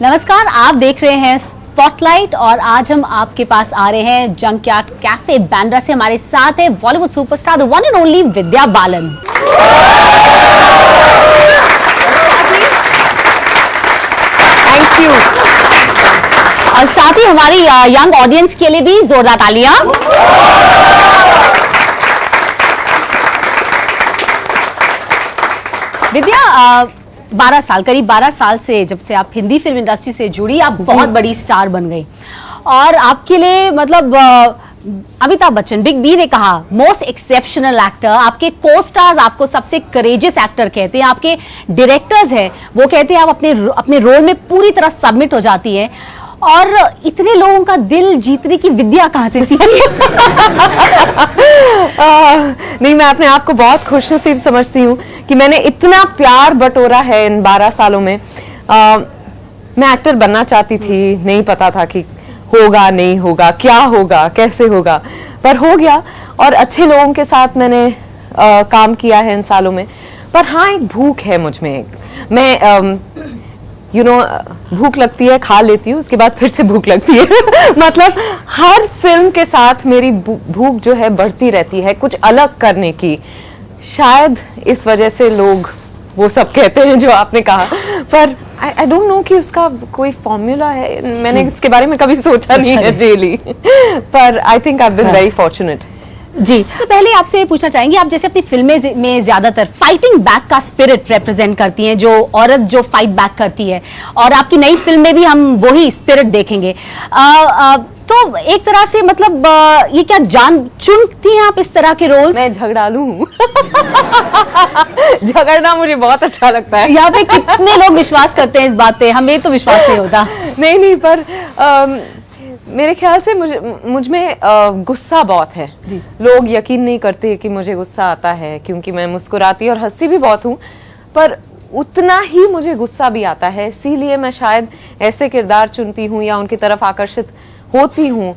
नमस्कार, आप देख रहे हैं स्पॉटलाइट और आज हम आपके पास आ रहे हैं जंकयार्ड कैफे बांद्रा से। हमारे साथ है Bollywood superstar the one and only Vidya Balan. Thank you. और साथ ही हमारी यंग ऑडियंस के लिए भी जोरदार तालियां। विद्या, 12 साल, करीब 12 साल से जब से आप हिंदी फिल्म इंडस्ट्री से जुड़ी, आप बहुत बड़ी स्टार बन गई और आपके लिए मतलब अमिताभ बच्चन, बिग बी ने कहा मोस्ट एक्सेप्शनल एक्टर, आपके को स्टार्स आपको सबसे करेजियस एक्टर कहते हैं, आपके डायरेक्टर्स हैं वो कहते हैं आप अपने रोल में पूरी तरह सबमिट हो जाती है। और इतने लोगों का दिल जीतने की विद्या कहां से सीखी? नहीं, मैं अपने आप को बहुत खुशनसीब समझती हूँ कि मैंने इतना प्यार बटोरा है इन 12 सालों में। मैं एक्टर बनना चाहती थी, नहीं पता था कि होगा नहीं होगा, क्या होगा, कैसे होगा, पर हो गया। और अच्छे लोगों के साथ मैंने काम किया है इन सालों में। पर हाँ, एक भूख है मुझ में। मैं भूख लगती है, खा लेती हूँ, उसके बाद फिर से भूख लगती है। मतलब हर फिल्म के साथ मेरी भूख जो है बढ़ती रहती है कुछ अलग करने की। शायद इस वजह से लोग वो सब कहते हैं जो आपने कहा, पर आई डोंट नो कि उसका कोई फॉर्मूला है। मैंने इसके बारे में कभी सोचा नहीं है रियली, पर I think I have been very fortunate. जी, तो पहले आपसे पूछना चाहेंगे, आप जैसे अपनी फिल्में में ज्यादातर फाइटिंग बैक का स्पिरिट रिप्रेजेंट करती हैं, जो औरत जो फाइट बैक करती है, और आपकी नई फिल्म में भी हम वही स्पिरिट देखेंगे। तो एक तरह से मतलब ये क्या जान चुनती हैं आप इस तरह के रोल? मैं झगड़ालू हूँ। झगड़ना मुझे बहुत अच्छा लगता है। यहाँ पे कितने लोग विश्वास करते हैं इस बात पे, हमें तो विश्वास नहीं होता। नहीं, पर मेरे ख्याल से मुझ में गुस्सा बहुत है। लोग यकीन नहीं करते कि मुझे गुस्सा आता है, क्योंकि मैं मुस्कुराती और हंसती भी बहुत हूँ, पर उतना ही मुझे गुस्सा भी आता है। इसीलिए मैं शायद ऐसे किरदार चुनती हूँ या उनकी तरफ आकर्षित होती हूँ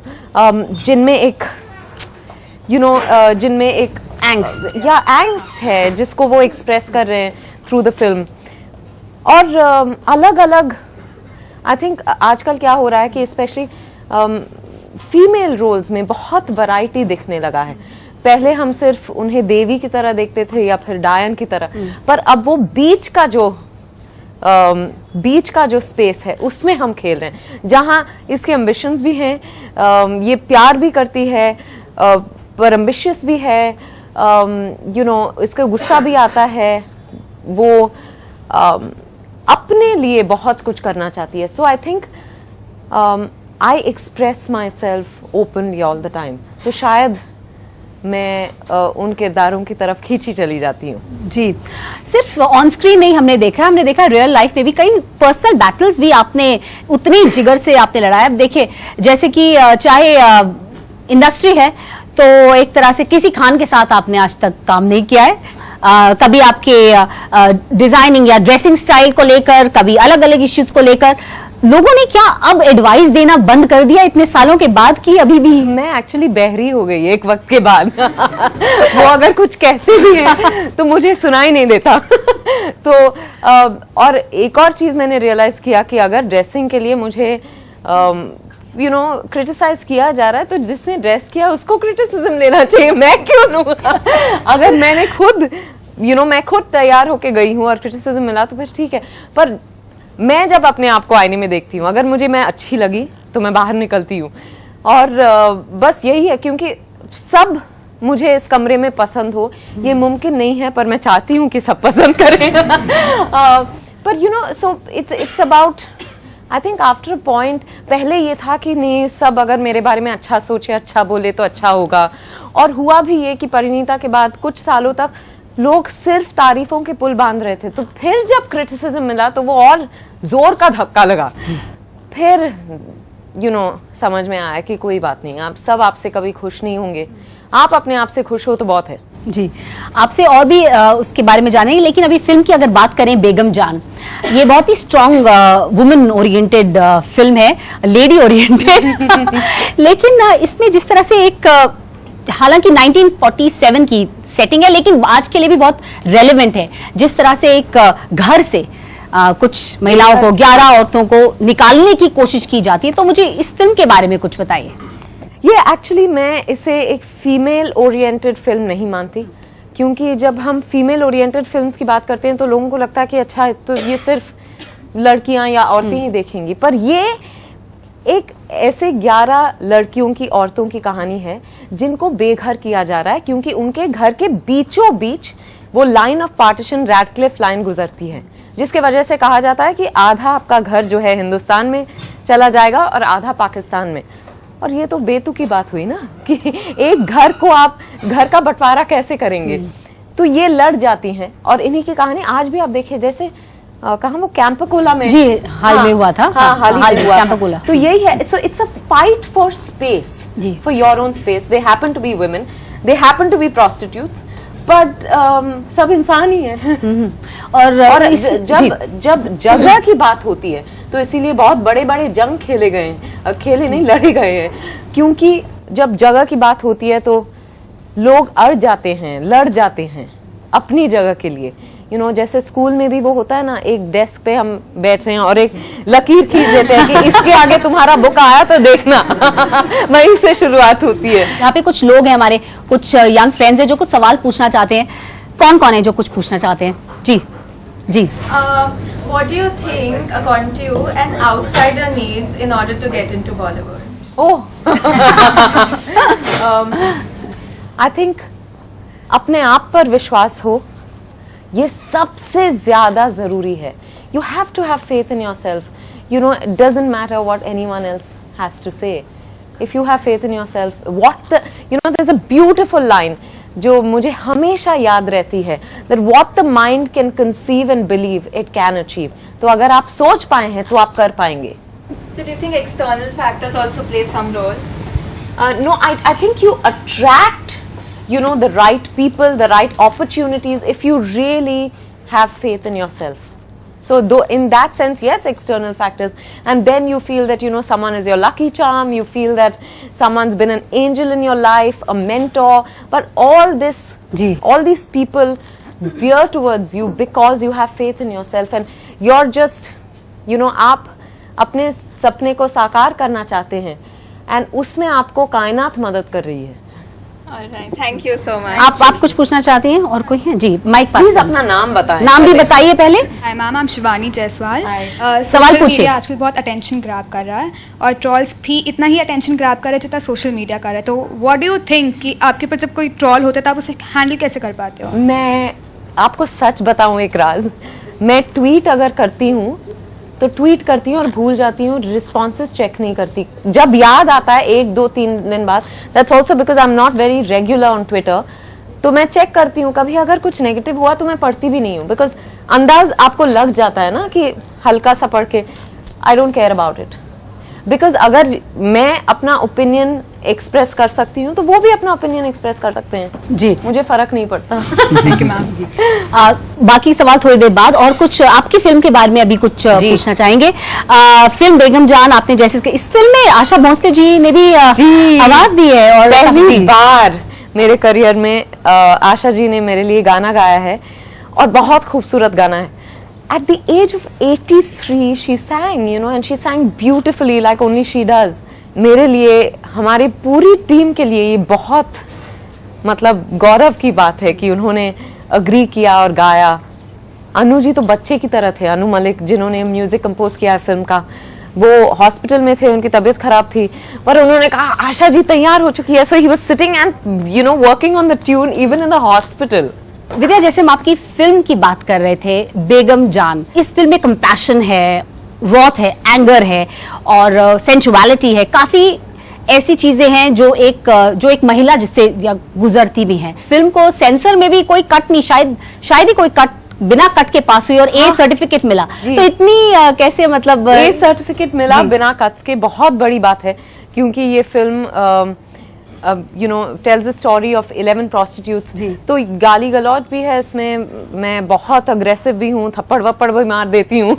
जिनमें एक जिनमें एक एंग्स्ट है, जिसको वो एक्सप्रेस कर रहे हैं थ्रू द फिल्म। और अलग अलग आई थिंक आजकल क्या हो रहा है कि स्पेशली फीमेल रोल्स में बहुत वैरायटी दिखने लगा है। पहले हम सिर्फ उन्हें देवी की तरह देखते थे या फिर डायन की तरह, पर अब वो बीच का जो स्पेस है उसमें हम खेल रहे हैं, जहां इसके एम्बिशंस भी हैं, ये प्यार भी करती है, पर एम्बिशियस भी है, इसका गुस्सा भी आता है, वो अपने लिए बहुत कुछ करना चाहती है। So I think I express myself openly all the time. तो शायद मैं उन किरदारों की तरफ खींची चली जाती हूँ। जी, सिर्फ ऑन स्क्रीन नहीं हमने देखा रियल लाइफ में भी कई पर्सनल बैटल्स भी आपने उतनी जिगर से आपने लड़ा है। देखिए, जैसे कि चाहे इंडस्ट्री है तो एक तरह से किसी खान के साथ आपने आज तक काम नहीं किया है। कभी आपके डिजाइनिंग या ड्रेसिंग स्टाइल को लेकर, कभी अलग अलग इश्यूज को लेकर लोगों ने क्या अब एडवाइस देना बंद कर दिया इतने सालों के बाद की अभी भी? मैं एक्चुअली बहरी हो गई एक वक्त के बाद। वो अगर कुछ कहते भी हैं तो मुझे सुनाई नहीं देता। तो और एक और चीज मैंने रियलाइज किया कि अगर ड्रेसिंग के लिए मुझे क्रिटिसाइज किया जा रहा है, तो जिसने ड्रेस किया उसको क्रिटिसिज्म लेना चाहिए, मैं क्यों लूं? अगर मैंने खुद मैं खुद तैयार होके गई हूँ और क्रिटिसिज्म मिला तो फिर ठीक है। पर मैं जब अपने आप को आईने में देखती हूँ, अगर मैं अच्छी लगी तो मैं बाहर निकलती हूँ। और बस यही है, क्योंकि सब मुझे इस कमरे में पसंद हो ये मुमकिन नहीं है, पर मैं चाहती हूँ कि सब पसंद करें। पर so it's about, I think after a point, पहले ये था कि नहीं, सब अगर मेरे बारे में अच्छा सोचे, अच्छा बोले तो अच्छा होगा। और हुआ भी ये कि परिणीता के बाद कुछ सालों तक लोग सिर्फ तारीफों के पुल बांध रहे थे, तो फिर जब क्रिटिसिज्म मिला तो वो और जोर का धक्का लगा। फिर समझ में आया कि कोई बात नहीं, आप सब आपसे कभी खुश नहीं होंगे, आप अपने आप से खुश हो तो बहुत है। जी, आपसे और भी उसके बारे में जानेंगे, लेकिन अभी फिल्म की अगर बात करें, बेगम जान, ये बहुत ही स्ट्रॉन्ग वुमेन ओरिएंटेड फिल्म है, लेडी ओरिएंटेड। लेकिन इसमें जिस तरह से एक हालांकि 1947 की सेटिंग है, लेकिन आज के लिए भी बहुत रेलेवेंट है। जिस तरह से एक घर से कुछ महिलाओं को, 11 औरतों को निकालने की कोशिश की जाती है। तो मुझे इस फिल्म के बारे में कुछ बताइए। ये एक्चुअली मैं इसे एक फीमेल ओरिएंटेड फिल्म नहीं मानती, क्योंकि जब हम फीमेल ओरिएंटेड फिल्म्स की बात करते हैं तो लोगों को लगता है कि अच्छा तो ये सिर्फ लड़कियां या औरतें ही देखेंगी, पर ये एक ऐसे 11 लड़कियों की, औरतों की कहानी है जिनको बेघर किया जा रहा है, क्योंकि उनके घर के बीचों बीच वो line of partition, Radcliffe line गुजरती है, जिसके वजह से कहा जाता है कि आधा आपका घर जो है हिंदुस्तान में चला जाएगा और आधा पाकिस्तान में। और ये तो बेतुकी बात हुई ना कि एक घर को आप, घर का बंटवारा कैसे करेंगे। तो ये लड़ जाती हैं और इन्हीं की कहानी आज भी आप देखिए, जैसे कहाँ वो कैंपकोला में जी हाल में हुआ था। हाल में हुआ कैंपकोला। तो यही है। So it's a fight for space, for your own space. They happen to be women, they happen to be prostitutes, but सब इंसान ही है। और जब जगह की बात होती है तो इसीलिए बहुत बड़े बड़े जंग खेले गए हैं, खेले नहीं लड़े गए हैं, क्योंकि जब जगह की बात होती है तो लोग अड़ जाते हैं, लड़ जाते हैं अपनी जगह के लिए। जैसे स्कूल में भी वो होता है ना, एक डेस्क पे हम बैठ रहे हैं और एक लकीर खींच देते हैं कि इसके आगे तुम्हारा बुक आया तो देखना। वहीं से शुरुआत होती है। यहाँ पे कुछ लोग हैं हमारे, कुछ यंग फ्रेंड्स हैं जो कुछ सवाल पूछना चाहते हैं। कौन कौन है जो कुछ पूछना चाहते हैं? जी जी। What do you think, according to you, an outsider needs in order to get into Bollywood? Oh, I think अपने आप पर विश्वास हो, ये सबसे ज्यादा जरूरी है। You have to have faith in yourself. It doesn't matter what anyone else has to say. If you have faith in yourself, there's a beautiful line जो मुझे हमेशा याद रहती है, that what the mind can conceive and believe, it can achieve. तो अगर आप सोच पाए हैं तो आप कर पाएंगे। So do you think external factors also play some role? No, I think you attract, the right people, the right opportunities if you really have faith in yourself. So though in that sense, yes, external factors, and then you feel that someone is your lucky charm, you feel that someone's been an angel in your life, a mentor, but all these people veer towards you because you have faith in yourself and you're just आप अपने सपने को साकार करना चाहते हैं and उसमें आपको कायनात मदद कर रही है। Alright, thank you so much. आप कुछ पूछना चाहती हैं? और कोई है? जी माइक पास। प्लीज अपना नाम बताएं। नाम भी बताइए पहले। Hi ma'am, I'm Shivani Jaiswal. सवाल पूछिए। आजकल बहुत अटेंशन ग्रैब कर रहा है और ट्रॉल्स भी इतना ही अटेंशन ग्रैब कर रहा है जितना सोशल मीडिया कर रहा है। तो व्हाट डू यू थिंक कि आपके ऊपर जब कोई ट्रॉल होता है तो आप उसे हैंडल कैसे कर पाते हो? मैं आपको सच बताऊं एक राज, मैं ट्वीट अगर करती हूँ तो ट्वीट करती हूँ और भूल जाती हूँ, रिस्पॉन्सेस चेक नहीं करती। जब याद आता है 1, 2, 3 दिन बाद, that's also because I am not very regular on Twitter, तो मैं चेक करती हूँ। कभी अगर कुछ नेगेटिव हुआ तो मैं पढ़ती भी नहीं हूँ, बिकॉज अंदाज आपको लग जाता है ना कि हल्का सा पढ़ के, I don't care about it. Because अगर मैं अपना ओपिनियन एक्सप्रेस कर सकती हूँ तो वो भी अपना ओपिनियन एक्सप्रेस कर सकते हैं। जी, मुझे फर्क नहीं पड़ता। थैंक यू मैम जी। बाकी सवाल थोड़ी देर बाद। और कुछ आपकी फिल्म के बारे में अभी कुछ पूछना चाहेंगे। फिल्म बेगम जान, आपने जैसे इस फिल्म में आशा भोसले जी ने भी आवाज दी है और पहली बार मेरे करियर में आशा जी ने मेरे लिए गाना गाया है और बहुत खूबसूरत गाना है। At the age of 83, she sang, and she sang beautifully like only she does. मेरे लिए, हमारी पूरी टीम के लिए ये बहुत मतलब गौरव की बात है कि उन्होंने अग्री किया और गाया। अनु जी तो बच्चे की तरह थे, अनु मलिक जिन्होंने म्यूजिक कंपोज किया है फिल्म का, वो हॉस्पिटल में थे, उनकी तबीयत खराब थी, पर उन्होंने कहा आशा जी तैयार हो चुकी है। So he was sitting and working on the tune even in the hospital. Vidya, जैसे हम आपकी फिल्म की बात कर रहे थे, बेगम जान, इस फिल्म में कंपैशन है, रॉथ है, एंगर है और सेंचुअलिटी है, काफी ऐसी चीजें हैं जो एक महिला जिससे गुजरती भी हैं। फिल्म को सेंसर में भी कोई कट नहीं, शायद ही कोई कट बिना कट के पास हुई और ए सर्टिफिकेट मिला। तो इतनी कैसे, मतलब ए सर्टिफिकेट मिला बिना कट्स के, बहुत बड़ी बात है, क्योंकि ये film tells the story of 11 prostitutes। तो गाली गलौज भी है इसमें, मैं बहुत अग्रेसिव भी हूँ, थप्पड़ वप्पड़ भी मार देती हूँ।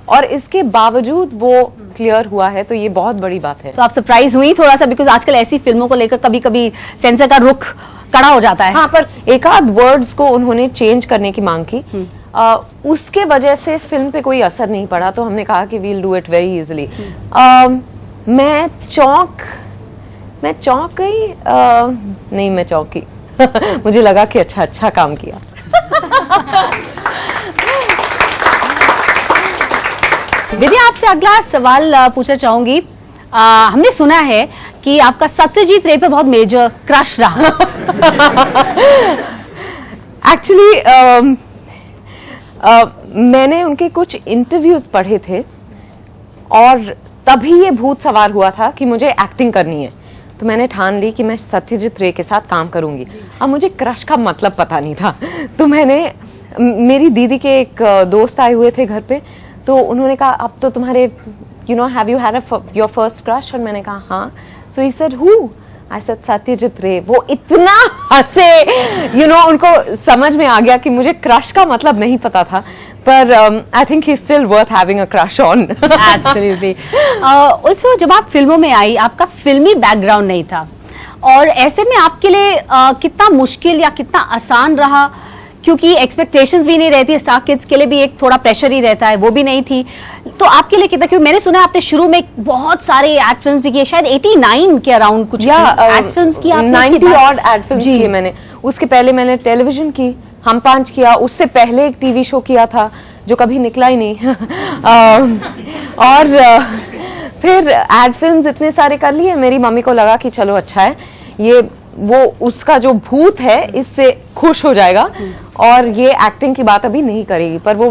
और इसके बावजूद वो क्लियर हुआ है, तो ये बहुत बड़ी बात है। तो आप सरप्राइज हुई थोड़ा सा, बिकॉज आजकल ऐसी फिल्मों को लेकर कभी कभी सेंसर का रुख कड़ा हो जाता है। हाँ, पर एक आध वर्ड्स को उन्होंने चेंज करने की मांग की। उसके वजह से फिल्म पे कोई असर नहीं पड़ा, तो हमने कहा कि we'll do it very easily. मैं चौंक गई, नहीं मैं चौंकी मुझे लगा कि अच्छा काम किया। विद्या, आपसे अगला सवाल पूछना चाहूंगी। हमने सुना है कि आपका सत्यजीत रे पे बहुत मेजर क्रश रहा। एक्चुअली मैंने उनके कुछ इंटरव्यूज पढ़े थे और तभी ये भूत सवार हुआ था कि मुझे एक्टिंग करनी है, तो मैंने ठान ली कि मैं सत्यजीत रे के साथ काम करूंगी। अब मुझे क्रश का मतलब पता नहीं था, तो मेरी दीदी के एक दोस्त आए हुए थे घर पे, तो उन्होंने कहा अब तो तुम्हारे have you had your first crush, और मैंने कहा हाँ। So he said who, I said Satyajit Ray. वो इतना हंसे, उनको समझ में आ गया कि मुझे क्रश का मतलब नहीं पता था, पर I think he still worth having a crush on. Absolutely. Also जब आप फिल्मों में आई, आपका फिल्मी बैकग्राउंड नहीं था, और ऐसे में आपके लिए कितना मुश्किल या कितना आसान रहा, क्योंकि एक्सपेक्टेशंस भी नहीं रहती, स्टार किड्स के लिए भी एक थोड़ा प्रेशर ही रहता है, वो भी नहीं थी, तो आपके लिए कितना, क्योंकि मैंने सुना है आपने शुरू में बहुत सारे एड फिल्म्स भी किए, शायद 89 के अराउंड कुछ एड फिल्म्स की आपने, 90 और एड फिल्म्स किए मैंने। उसके पहले मैंने टेलीविजन की, हम पांच किया, उससे पहले एक टीवी शो किया था जो कभी निकला ही नहीं। और फिर एड फिल्म्स इतने सारे कर लिए, मेरी मम्मी को लगा कि चलो अच्छा है, ये वो उसका जो भूत है इससे खुश हो जाएगा और ये एक्टिंग की बात अभी नहीं करेगी, पर वो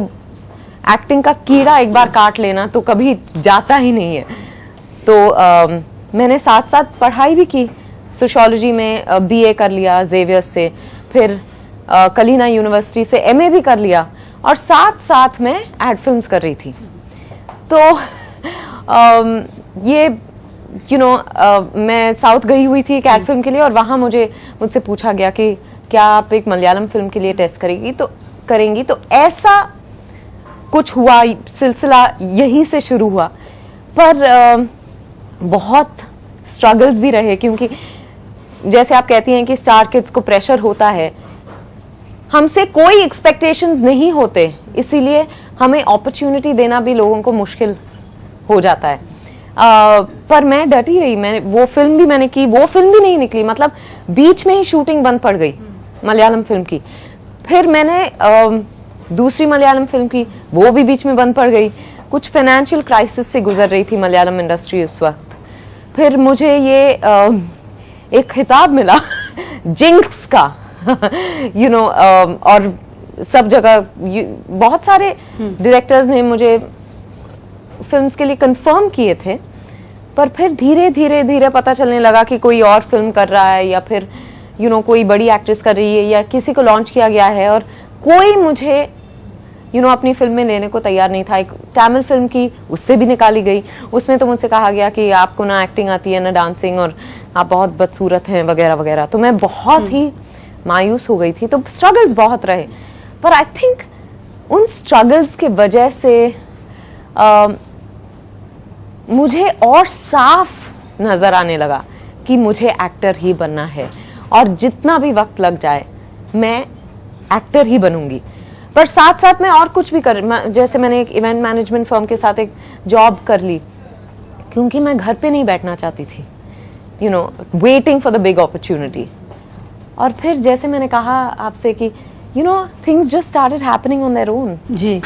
एक्टिंग का कीड़ा एक बार काट लेना तो कभी जाता ही नहीं है। तो मैंने साथ साथ पढ़ाई भी की, सोशियोलॉजी में BA कर लिया जेवियर्स से, फिर कलीना यूनिवर्सिटी से MA भी कर लिया, और साथ साथ में एड फिल्म्स कर रही थी। तो ये मैं साउथ गई हुई थी एक एड फिल्म के लिए, और वहां मुझसे पूछा गया कि क्या आप एक मलयालम फिल्म के लिए टेस्ट करेंगी, तो ऐसा कुछ हुआ, सिलसिला यहीं से शुरू हुआ। पर बहुत स्ट्रगल्स भी रहे, क्योंकि जैसे आप कहती हैं कि स्टार किड्स को प्रेशर होता है, हमसे कोई एक्सपेक्टेशंस नहीं होते, इसीलिए हमें अपॉर्चुनिटी देना भी लोगों को मुश्किल हो जाता है। पर मैं डटी रही, वो फिल्म भी मैंने की, वो फिल्म भी नहीं निकली, मतलब बीच में ही शूटिंग बंद पड़ गई मलयालम फिल्म की। फिर मैंने दूसरी मलयालम फिल्म की, वो भी बीच में बंद पड़ गई। कुछ फाइनेंशियल क्राइसिस से गुजर रही थी मलयालम इंडस्ट्री उस वक्त। फिर मुझे ये एक खिताब मिला जिंक्स का, और सब जगह बहुत सारे डायरेक्टर्स ने मुझे फिल्म्स के लिए कंफर्म किए थे, पर फिर धीरे धीरे पता चलने लगा कि कोई और फिल्म कर रहा है, या फिर कोई बड़ी एक्ट्रेस कर रही है, या किसी को लॉन्च किया गया है, और कोई मुझे अपनी फिल्म में लेने को तैयार नहीं था। एक तमिल फिल्म की, उससे भी निकाली गई, उसमें तो मुझसे कहा गया कि आपको ना एक्टिंग आती है ना डांसिंग, और आप बहुत बदसूरत हैं वगैरह वगैरह। तो मैं बहुत ही मायूस हो गई थी। तो स्ट्रगल्स बहुत रहे, पर आई थिंक उन स्ट्रगल्स के वजह से मुझे और साफ नजर आने लगा कि मुझे एक्टर ही बनना है, और जितना भी वक्त लग जाए मैं एक्टर ही बनूंगी। पर साथ साथ मैं और कुछ भी जैसे मैंने एक इवेंट मैनेजमेंट फर्म के साथ एक जॉब कर ली, क्योंकि मैं घर पे नहीं बैठना चाहती थी, waiting for the big opportunity. और फिर जैसे मैंने कहा आपसे कि things just started happening on their own. Ji